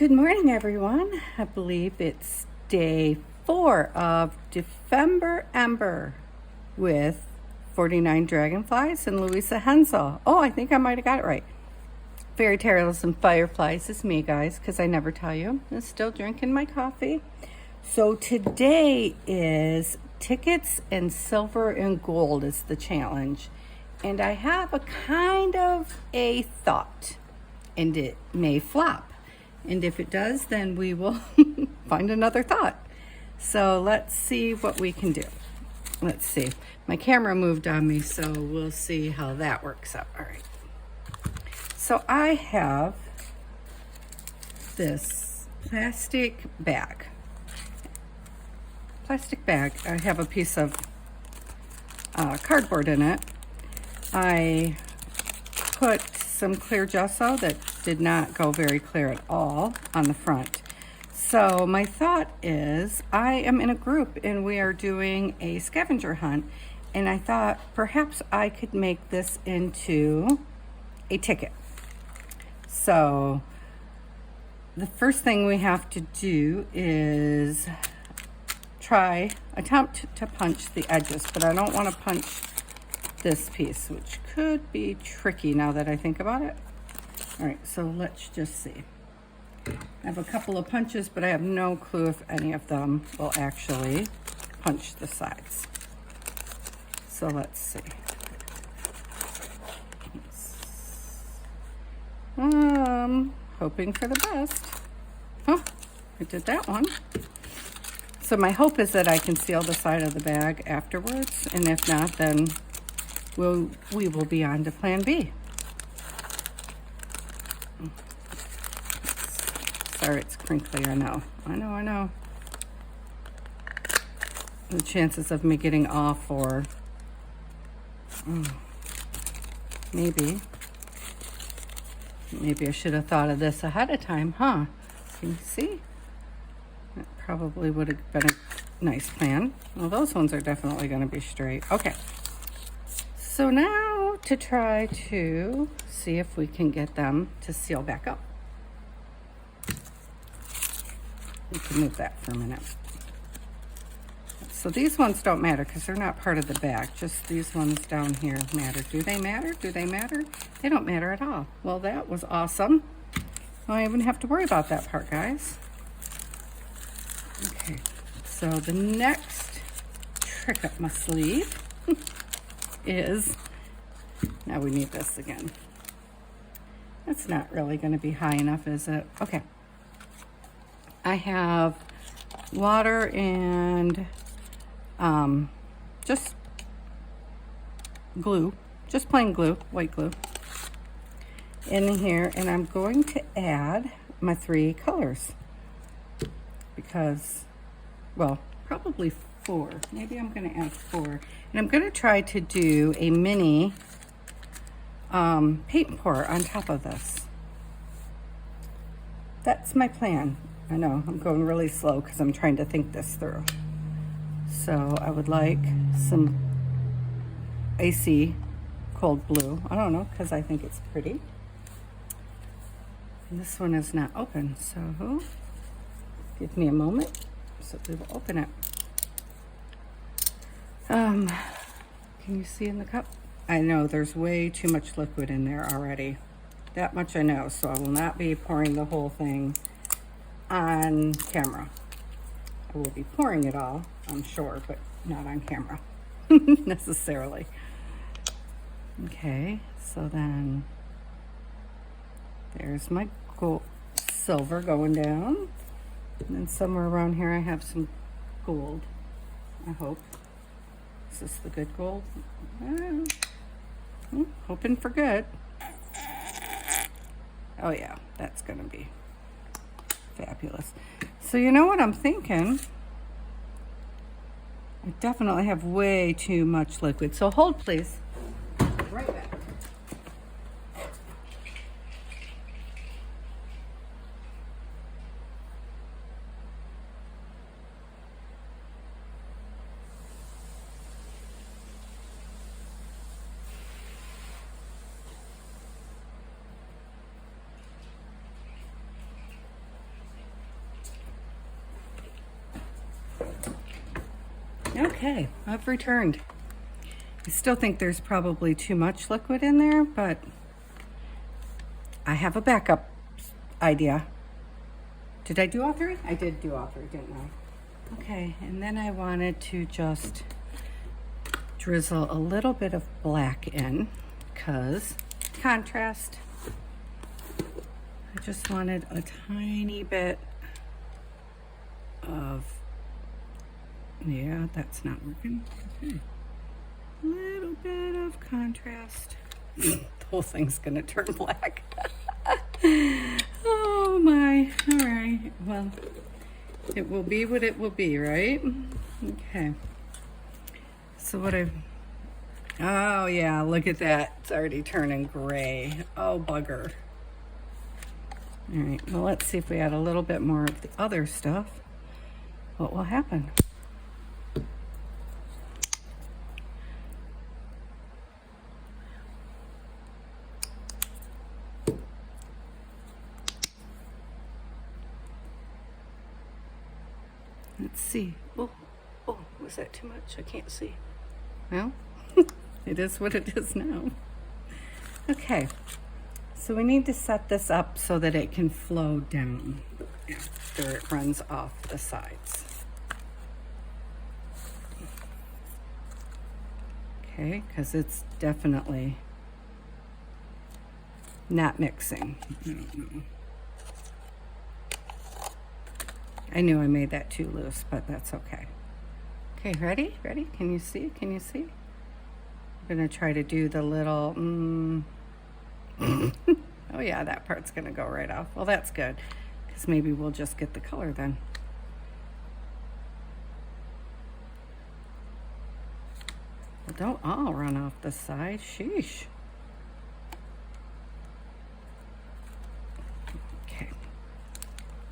Good morning, everyone. I believe it's day 4 of Defember Ember with 49 Dragonflies and Louisa Hensel. Oh, I think I might have got it right. Fairy Tales and Fireflies is me, guys, because I never tell you. I'm still drinking my coffee. So today is tickets and silver and gold is the challenge. And I have a kind of a thought, and it may flop. And if it does, then we will find another thought. So let's see what we can do. Let's see. My camera moved on me, so we'll see how that works out. All right. So I have this plastic bag. I have a piece of cardboard in it. I put some clear gesso that did not go very clear at all on the front. So my thought is I am in a group and we are doing a scavenger hunt, and I thought perhaps I could make this into a ticket. So the first thing we have to do is attempt to punch the edges, but I don't want to punch this piece, which could be tricky now that I think about it. All right, so let's just see. I have a couple of punches, but I have no clue if any of them will actually punch the sides. So let's see. Hoping for the best. Oh, I did that one. So my hope is that I can seal the side of the bag afterwards, and if not, then we will be on to plan B. Sorry, it's crinkly, I know. The chances of me getting off, or maybe I should have thought of this ahead of time, huh? Can you see? That probably would have been a nice plan. Well, those ones are definitely going to be straight. Okay. So now to try to see if we can get them to seal back up. We can move that for a minute. So these ones don't matter because they're not part of the bag. Just these ones down here matter. Do they matter? They don't matter at all. Well, that was awesome. I don't even have to worry about that part, guys. Okay, so the next trick up my sleeve is, now we need this again. That's not really going to be high enough, is it? Okay. I have water and just glue, just plain glue, white glue, in here, and I'm going to add my 3 colors because, well, probably 4. Maybe I'm going to add 4. And I'm going to try to do a mini paint pour on top of this. That's my plan. I know I'm going really slow because I'm trying to think this through. So I would like some AC cold blue. I don't know, because I think it's pretty. And this one is not open, so give me a moment so we will open it. Can you see in the cup? I know there's way too much liquid in there already. That much I know, so I will not be pouring the whole thing on camera. I will be pouring it all, I'm sure, but not on camera necessarily. Okay, so then there's my silver going down, and then somewhere around here I have some gold, I hope. Is this the good gold? Hoping for good. Oh yeah, that's gonna be fabulous. So you know what I'm thinking? I definitely have way too much liquid. So hold please. Right back. Okay, I've returned. I still think there's probably too much liquid in there, but I have a backup idea. Did I do all three? I did do all three, didn't I? Okay, and then I wanted to just drizzle a little bit of black in, because contrast. I just wanted a tiny bit of, yeah, that's not working. Okay. A little bit of contrast. The whole thing's gonna turn black. Oh my, all right. Well, it will be what it will be, right? Okay. So what oh yeah, look at that. It's already turning gray. Oh, bugger. All right, well, let's see if we add a little bit more of the other stuff. What will happen? Let's see. Oh, was that too much? I can't see. Well, it is what it is now. Okay, so we need to set this up so that it can flow down after it runs off the sides. Okay, because it's definitely not mixing. I don't know. I knew I made that too loose, but that's okay. Okay, ready? Ready? Can you see? Can you see? I'm gonna try to do the little, oh yeah, that part's gonna go right off. Well, that's good, because maybe we'll just get the color then. Well, don't all run off the side, sheesh. Okay,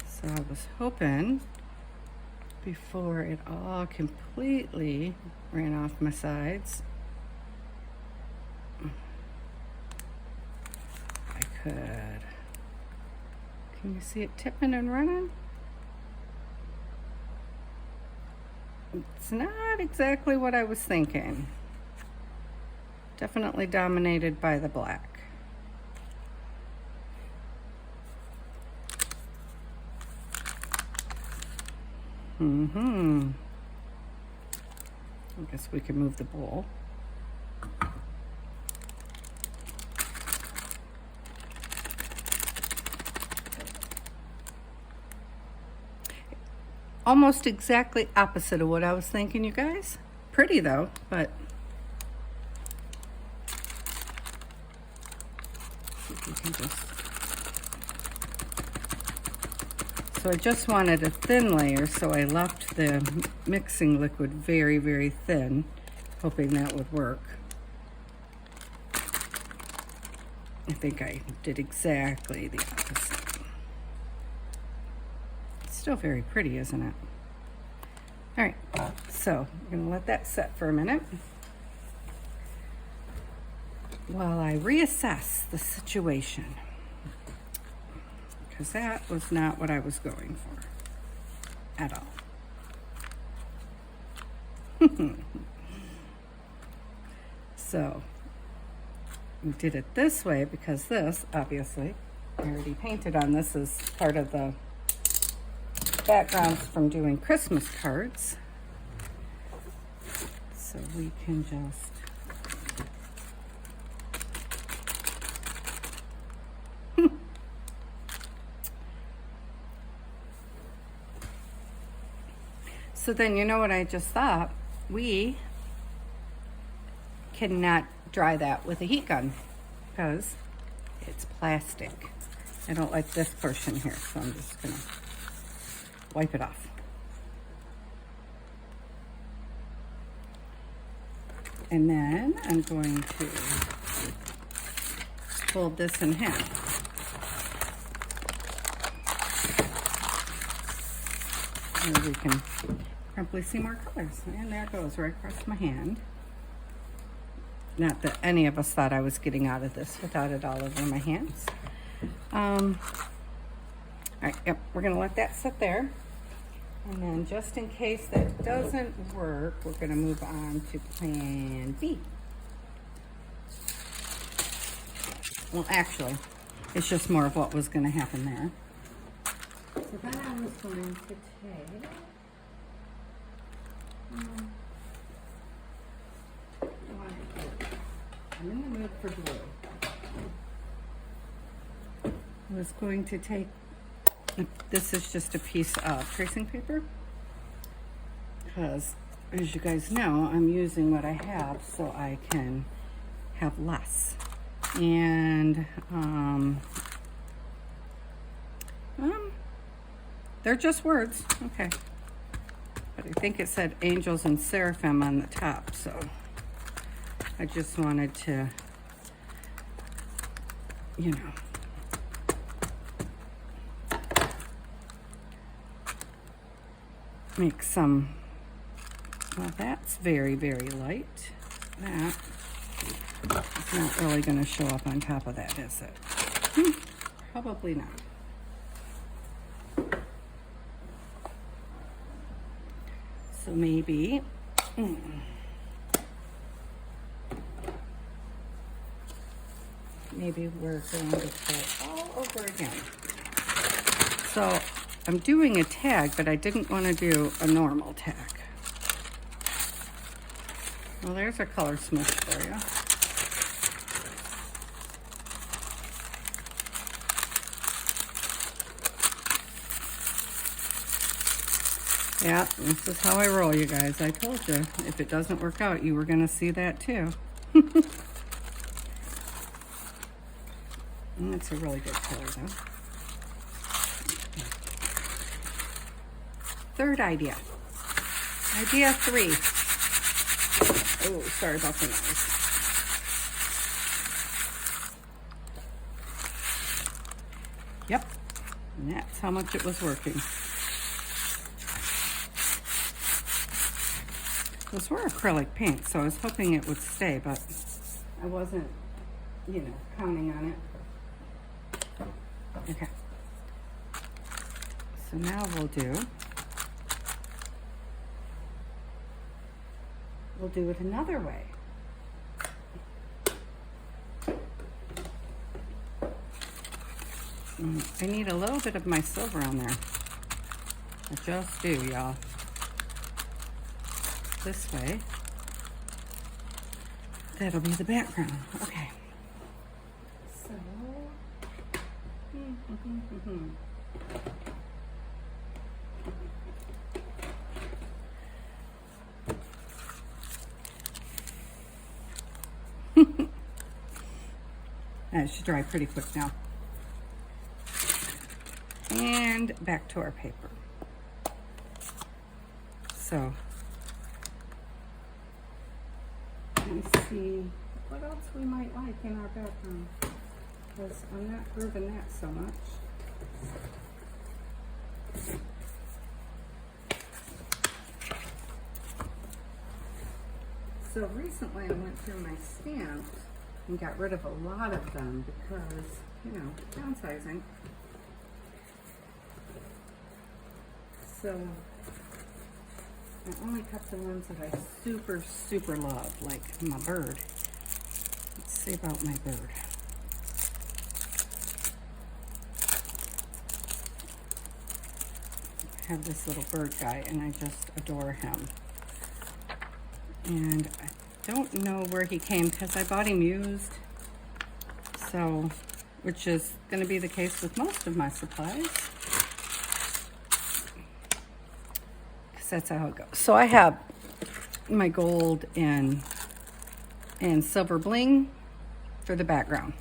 so I was hoping before it all completely ran off my sides, I could, can you see it tipping and running? It's not exactly what I was thinking. Definitely dominated by the black. I guess we can move the bowl. Almost exactly opposite of what I was thinking, you guys. Pretty though, but we can just, so I just wanted a thin layer, so I left the mixing liquid very, very thin, hoping that would work. I think I did exactly the opposite. It's still very pretty, isn't it? All right, so I'm gonna let that set for a minute while I reassess the situation, because that was not what I was going for at all. So we did it this way because this, obviously, I already painted on this as part of the background from doing Christmas cards. So we can just so then, you know what I just thought? We cannot dry that with a heat gun because it's plastic. I don't like this portion here, so I'm just gonna wipe it off. And then I'm going to fold this in half. And we can probably see more colors. And there it goes, right across my hand. Not that any of us thought I was getting out of this without it all over my hands. All right, yep, we're gonna let that sit there. And then just in case that doesn't work, we're going to move on to plan B. Well, actually, it's just more of what was going to happen there. So then I was going to take, I'm in the mood for blue. I was going to take, this is just a piece of tracing paper, because as you guys know, I'm using what I have so I can have less. And they're just words, okay. But I think it said angels and seraphim on the top, so I just wanted to, you know, make some, well, that's very, very light. That is not really going to show up on top of that, is it? Probably not. So maybe, maybe we're going to start all over again. So I'm doing a tag, but I didn't want to do a normal tag. Well, there's a color smoosh for you. Yeah, this is how I roll, you guys. I told you, if it doesn't work out, you were going to see that too. And it's a really good color, though. Third idea. Idea 3. Oh, sorry about the noise. Yep, and that's how much it was working. Those were acrylic paint, so I was hoping it would stay, but I wasn't, you know, counting on it. Okay. So now we'll do it another way. I need a little bit of my silver on there. I just do, y'all. This way. That'll be the background. Okay. So. That should dry pretty quick now. And back to our paper. So, let's see what else we might like in our background, because I'm not grooving that so much. So recently I went through my stamps and got rid of a lot of them because, you know, downsizing. So I only kept the ones that I super, super love, like my bird. Let's see about my bird. I have this little bird guy and I just adore him. And I don't know where he came because I bought him used. So, which is going to be the case with most of my supplies. That's how it goes. So I have my gold and silver bling for the background.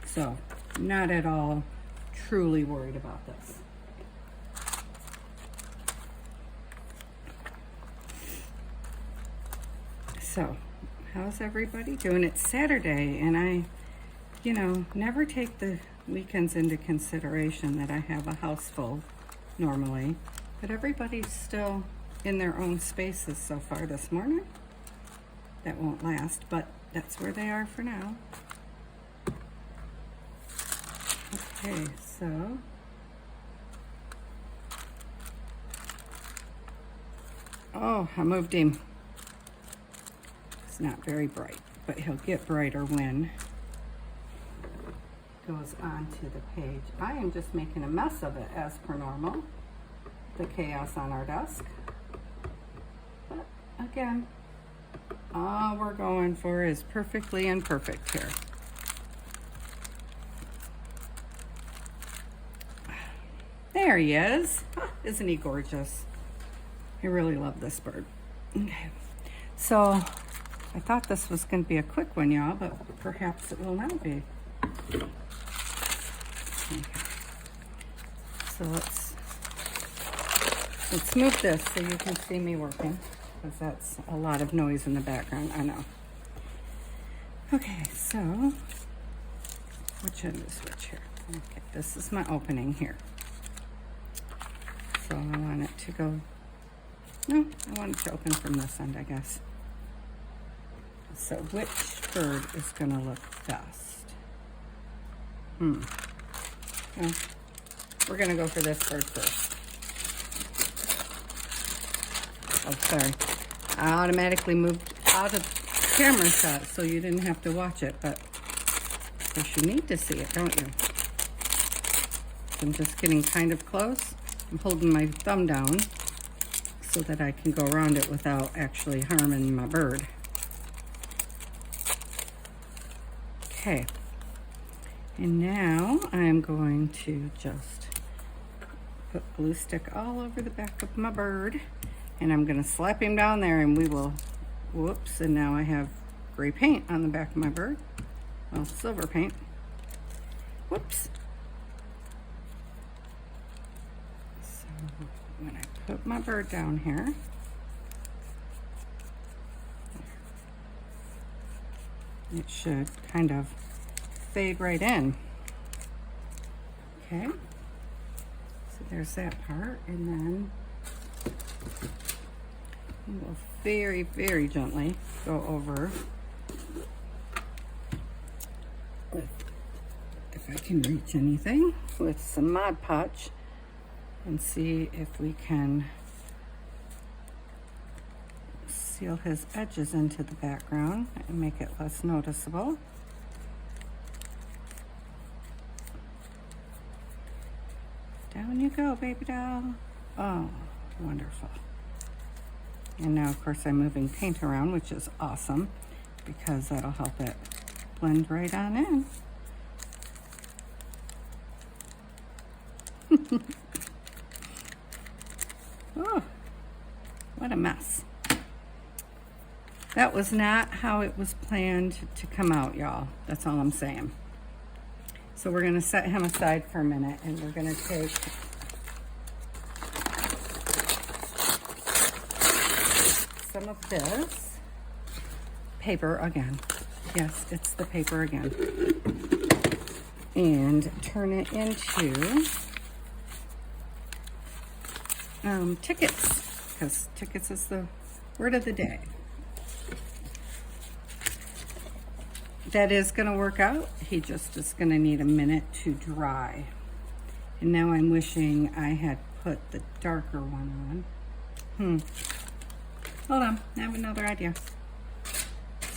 So not at all truly worried about this. So how's everybody doing? It's Saturday and I, you know, never take the weekends into consideration that I have a house full normally, but everybody's still in their own spaces so far this morning. That won't last, but that's where they are for now. Okay, so Oh, I moved him. It's not very bright, but he'll get brighter when it goes onto the page. I am just making a mess of it as per normal. The chaos on our desk. But again, all we're going for is perfectly imperfect here. There he is. Isn't he gorgeous? I really love this bird. Okay, so I thought this was going to be a quick one, y'all, but perhaps it will not be. Okay. So let's move this so you can see me working, because that's a lot of noise in the background, I know. Okay, so which end is which here? Okay, this is my opening here. So I want it to go, no, I want it to open from this end, I guess. So which bird is gonna look best? Well, we're gonna go for this bird first. Oh, sorry. I automatically moved out of camera shot so you didn't have to watch it, but of course you need to see it, don't you? I'm just getting kind of close. I'm holding my thumb down so that I can go around it without actually harming my bird. Okay, and now I'm going to just put glue stick all over the back of my bird, and I'm going to slap him down there, and we will, whoops, and now I have gray paint on the back of my bird. Well, silver paint. Whoops. So when I put my bird down here, it should kind of fade right in. Okay, so there's that part, and then we'll very, very gently go over with, if I can reach anything, with some Mod Podge and see if we can seal his edges into the background and make it less noticeable. Down you go, baby doll. Oh, wonderful. And now, of course, I'm moving paint around, which is awesome because that'll help it blend right on in. Oh, what a mess. That was not how it was planned to come out, y'all. That's all I'm saying. So we're going to set him aside for a minute, and we're going to take some of this paper again. Yes, it's the paper again. And turn it into tickets, because tickets is the word of the day. That is going to work out. He just is going to need a minute to dry. And now I'm wishing I had put the darker one on. Hold on, I have another idea.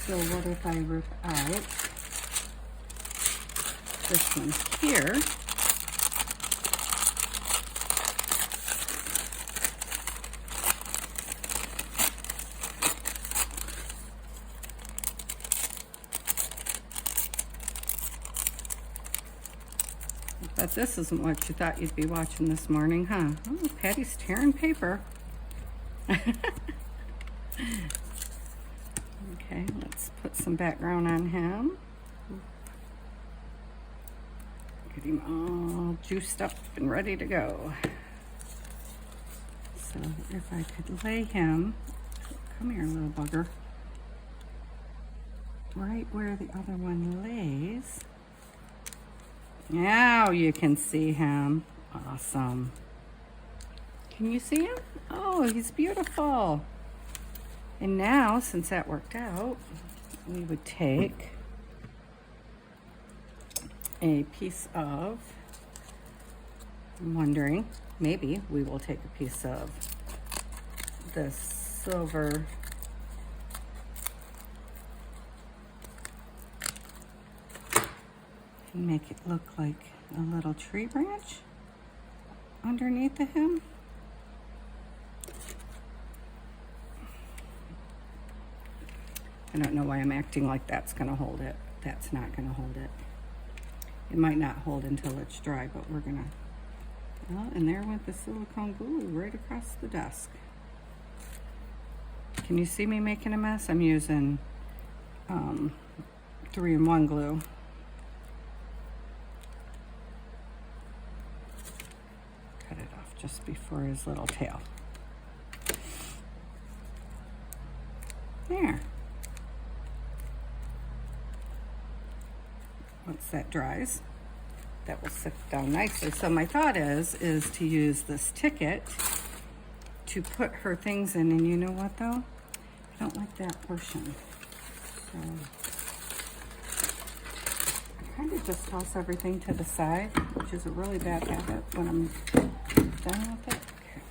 So what if I rip out this one here? But this isn't what you thought you'd be watching this morning, huh? Oh, Patty's tearing paper. Okay, let's put some background on him. Get him all juiced up and ready to go. So if I could lay him, come here, little bugger, right where the other one lays. Now you can see him. Awesome. Can you see him? Oh, he's beautiful. And now, since that worked out, we would take a piece of, I'm wondering, maybe we will take a piece of this silver and make it look like a little tree branch underneath the hem. I don't know why I'm acting like that's gonna hold it. That's not gonna hold it. It might not hold until it's dry, but we're gonna, well, and there went the silicone glue right across the desk. Can you see me making a mess? I'm using 3-in-1 glue. Cut it off just before his little tail. There. Once that dries, that will sit down nicely. So my thought is to use this ticket to put her things in. And you know what though? I don't like that portion. So I kind of just toss everything to the side, which is a really bad habit when I'm done with it. Okay.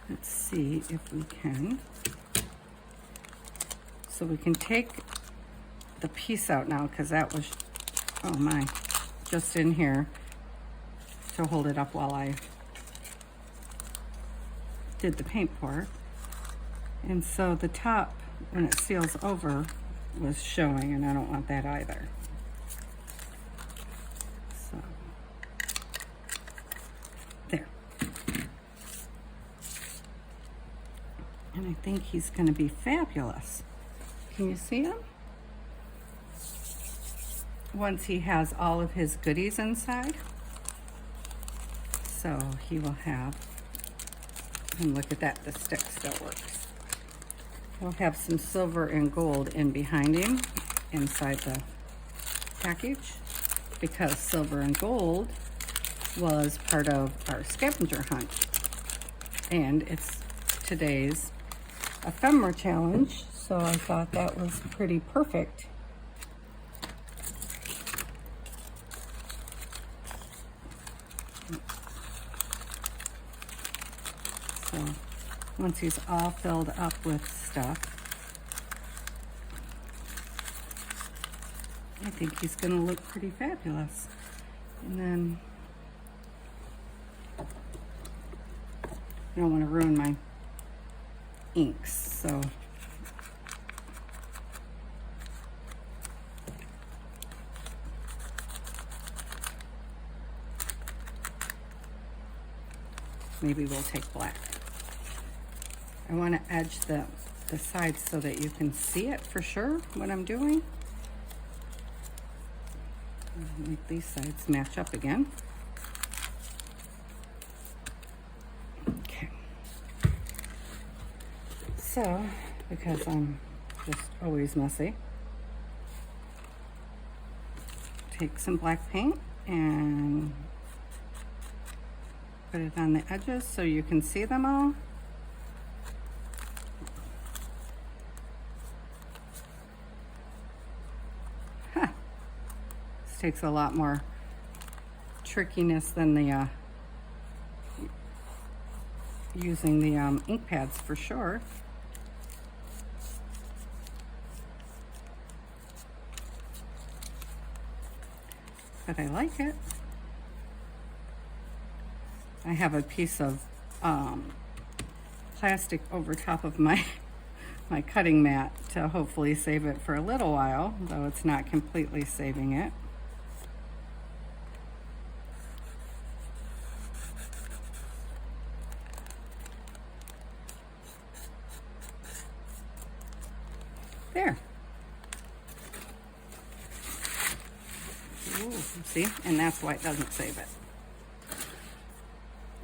Let's see if we can. So we can take the piece out now, because that was, oh my, just in here to hold it up while I did the paint pour. And so the top, when it seals over, was showing, and I don't want that either. So, there. And I think he's gonna be fabulous. Can you see him? Once he has all of his goodies inside. So he will have, and look at that, the stick still works. He'll have some silver and gold in behind him inside the package, because silver and gold was part of our scavenger hunt. And it's today's ephemera challenge, so I thought that was pretty perfect. So once he's all filled up with stuff, I think he's gonna look pretty fabulous. And then I don't want to ruin my inks, so maybe we'll take black. I want to edge the sides so that you can see it for sure what I'm doing. Make these sides match up again. Okay. So, because I'm just always messy, take some black paint and put it on the edges so you can see them all. This takes a lot more trickiness than the using the ink pads for sure. But I like it. I have a piece of plastic over top of my cutting mat to hopefully save it for a little while, though it's not completely saving it. There. Ooh, see? And that's why it doesn't save it.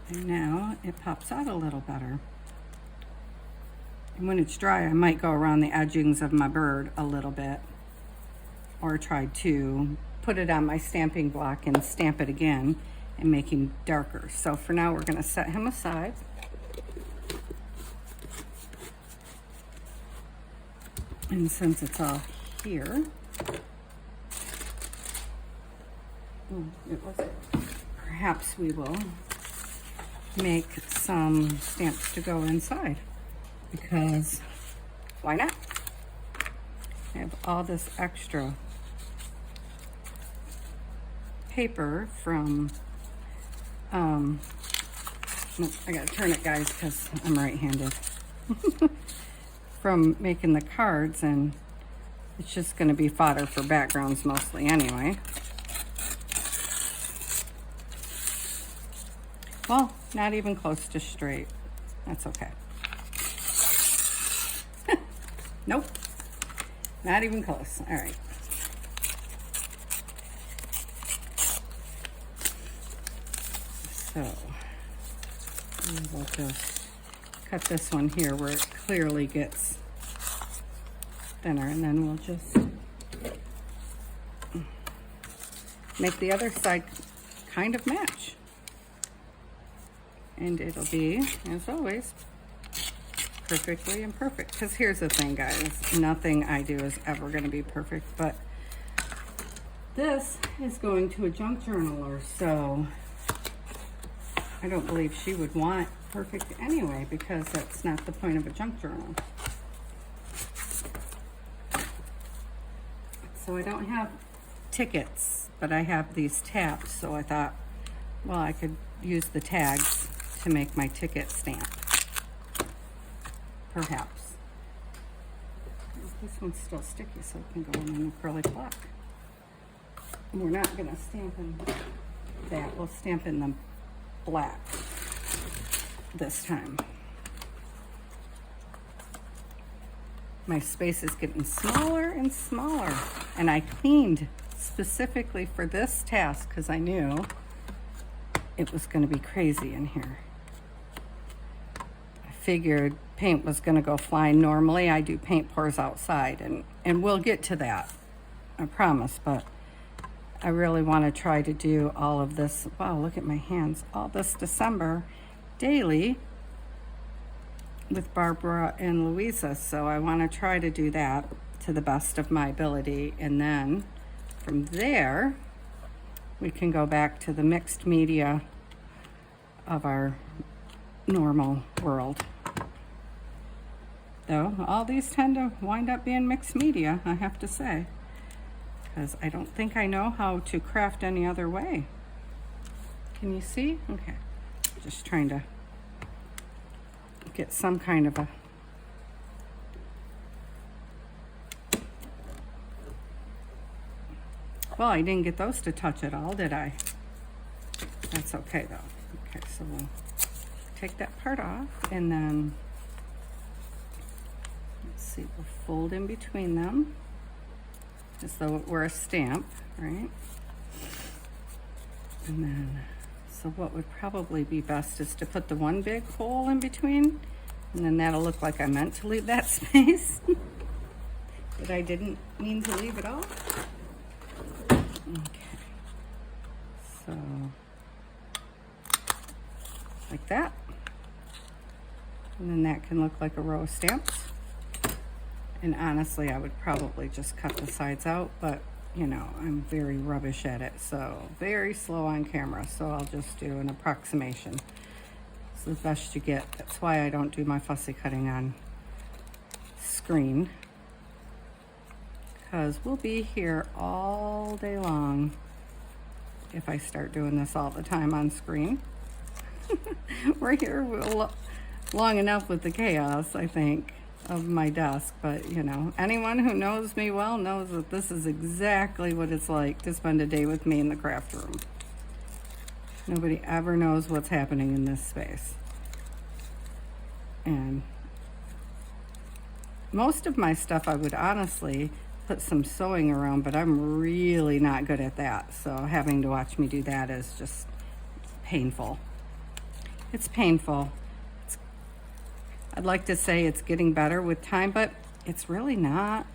And now it pops out a little better. And when it's dry, I might go around the edgings of my bird a little bit, or try to put it on my stamping block and stamp it again and make him darker. So for now, we're going to set him aside. And since it's all here, perhaps we will make some stamps to go inside. because why not? I have all this extra paper from, nope, I gotta turn it, guys, because I'm right-handed. From making the cards, and it's just gonna be fodder for backgrounds mostly anyway. Well, not even close to straight. That's okay. Nope, not even close. All right. So we'll just cut this one here where it clearly gets thinner, and then we'll just make the other side kind of match. And it'll be, as always, perfectly imperfect. Because here's the thing, guys, nothing I do is ever going to be perfect, but this is going to a junk journaler, so I don't believe she would want perfect anyway, because that's not the point of a junk journal. So I don't have tickets, but I have these tabs, so I thought, well, I could use the tags to make my ticket stamp. Perhaps. This one's still sticky, so it can go in the acrylic block. We're not going to stamp in that. We'll stamp in the black this time. My space is getting smaller and smaller, and I cleaned specifically for this task because I knew it was going to be crazy in here. I figured paint was going to go flying. Normally I do paint pours outside, and we'll get to that, I promise, but I really want to try to do all of this. Wow, look at my hands. All this December daily with Barbara and Louisa. So I want to try to do that to the best of my ability. And then from there, we can go back to the mixed media of our normal world. Though all these tend to wind up being mixed media, I have to say, because I don't think I know how to craft any other way. Can you see? Okay, just trying to get some kind of a well, I didn't get those to touch at all, did I? That's okay though. Okay, so we'll take that part off, and then let's see, we'll fold in between them as though it were a stamp, right? And then, so what would probably be best is to put the one big hole in between, and then that'll look like I meant to leave that space, but I didn't mean to leave it all. Okay, so like that, and then that can look like a row of stamps. And honestly, I would probably just cut the sides out, but you know, I'm very rubbish at it, so very slow on camera, so I'll just do an approximation. It's the best you get. That's why I don't do my fussy cutting on screen, because we'll be here all day long if I start doing this all the time on screen. We're here long enough with the chaos, I think, of my desk, but you know, anyone who knows me well knows that this is exactly what it's like to spend a day with me in the craft room. Nobody ever knows what's happening in this space. And most of my stuff I would honestly put some sewing around, but I'm really not good at that, so having to watch me do that is just painful. It's painful. I'd like to say it's getting better with time, but it's really not.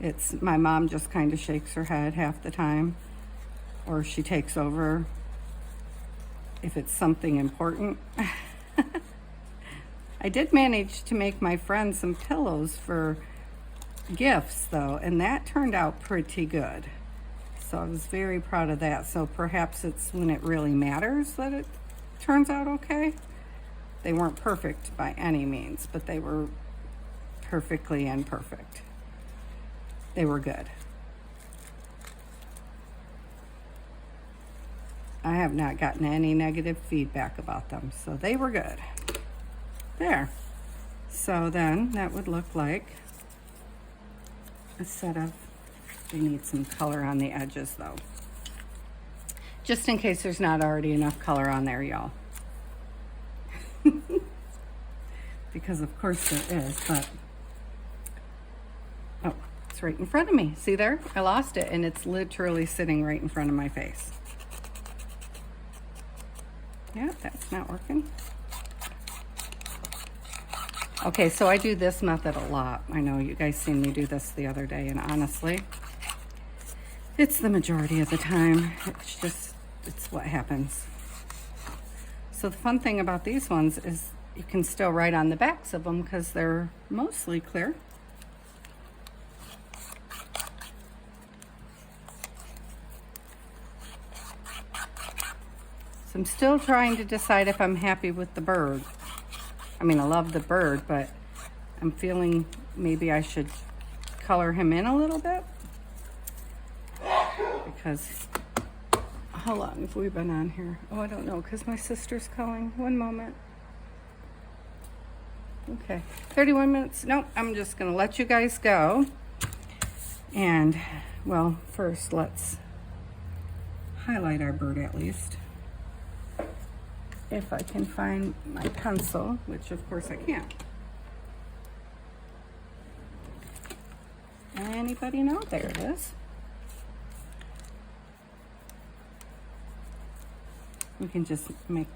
It's my mom just kind of shakes her head half the time, or she takes over if it's something important. I did manage to make my friend some pillows for gifts though, and that turned out pretty good. So I was very proud of that. So perhaps it's when it really matters that it turns out okay. They weren't perfect by any means, but they were perfectly imperfect. They were good. I have not gotten any negative feedback about them, so they were good. There. So then that would look like a set of, we need some color on the edges though. Just in case there's not already enough color on there, y'all. Because of course there is, but, oh, it's right in front of me. See there? I lost it and it's literally sitting right in front of my face. Yeah, that's not working. Okay, so I do this method a lot. I know you guys seen me do this the other day, and honestly, it's the majority of the time. It's just, it's what happens. So the fun thing about these ones is you can still write on the backs of them because they're mostly clear. So I'm still trying to decide if I'm happy with the bird. I mean, I love the bird, but I'm feeling maybe I should color him in a little bit. Because, how long have we been on here? Oh, I don't know, because my sister's calling. One moment. Okay, 31 minutes. Nope, I'm just going to let you guys go. And, well, first let's highlight our bird at least. If I can find my pencil, which of course I can't. Anybody know? There it is. We can just make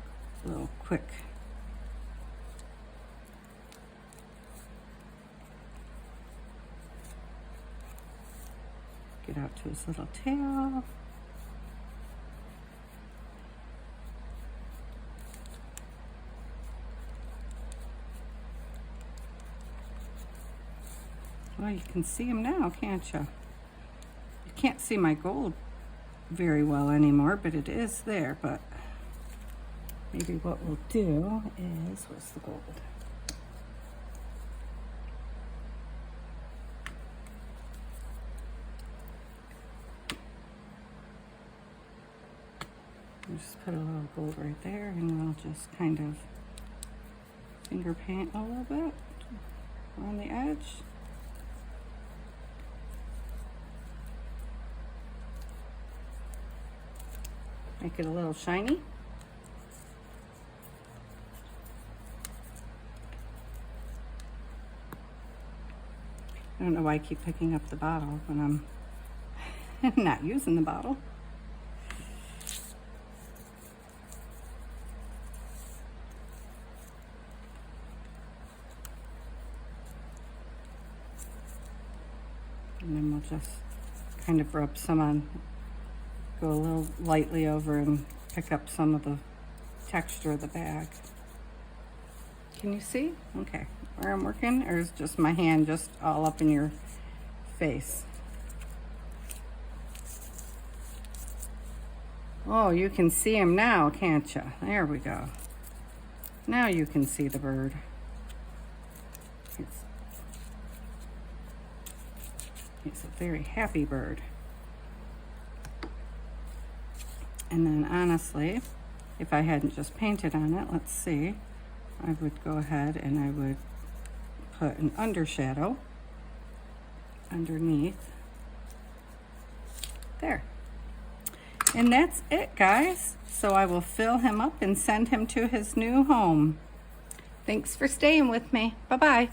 a little quick get out to his little tail. Well, you can see him now, can't you? You can't see my gold very well anymore, but it is there. But maybe what we'll do is, where's the gold? We'll just put a little gold right there, and we'll just kind of finger paint a little bit on the edge. Make it a little shiny. I don't know why I keep picking up the bottle when I'm not using the bottle. And then we'll just kind of rub some on. Go a little lightly over and pick up some of the texture of the bag. Can you see? Okay, where I'm working, or is just my hand just all up in your face? Oh, you can see him now, can't you? There we go. Now you can see the bird. He's a very happy bird. And then honestly, if I hadn't just painted on it, let's see, I would go ahead and I would put an undershadow underneath there. And that's it, guys. So I will fill him up and send him to his new home. Thanks for staying with me. Bye-bye.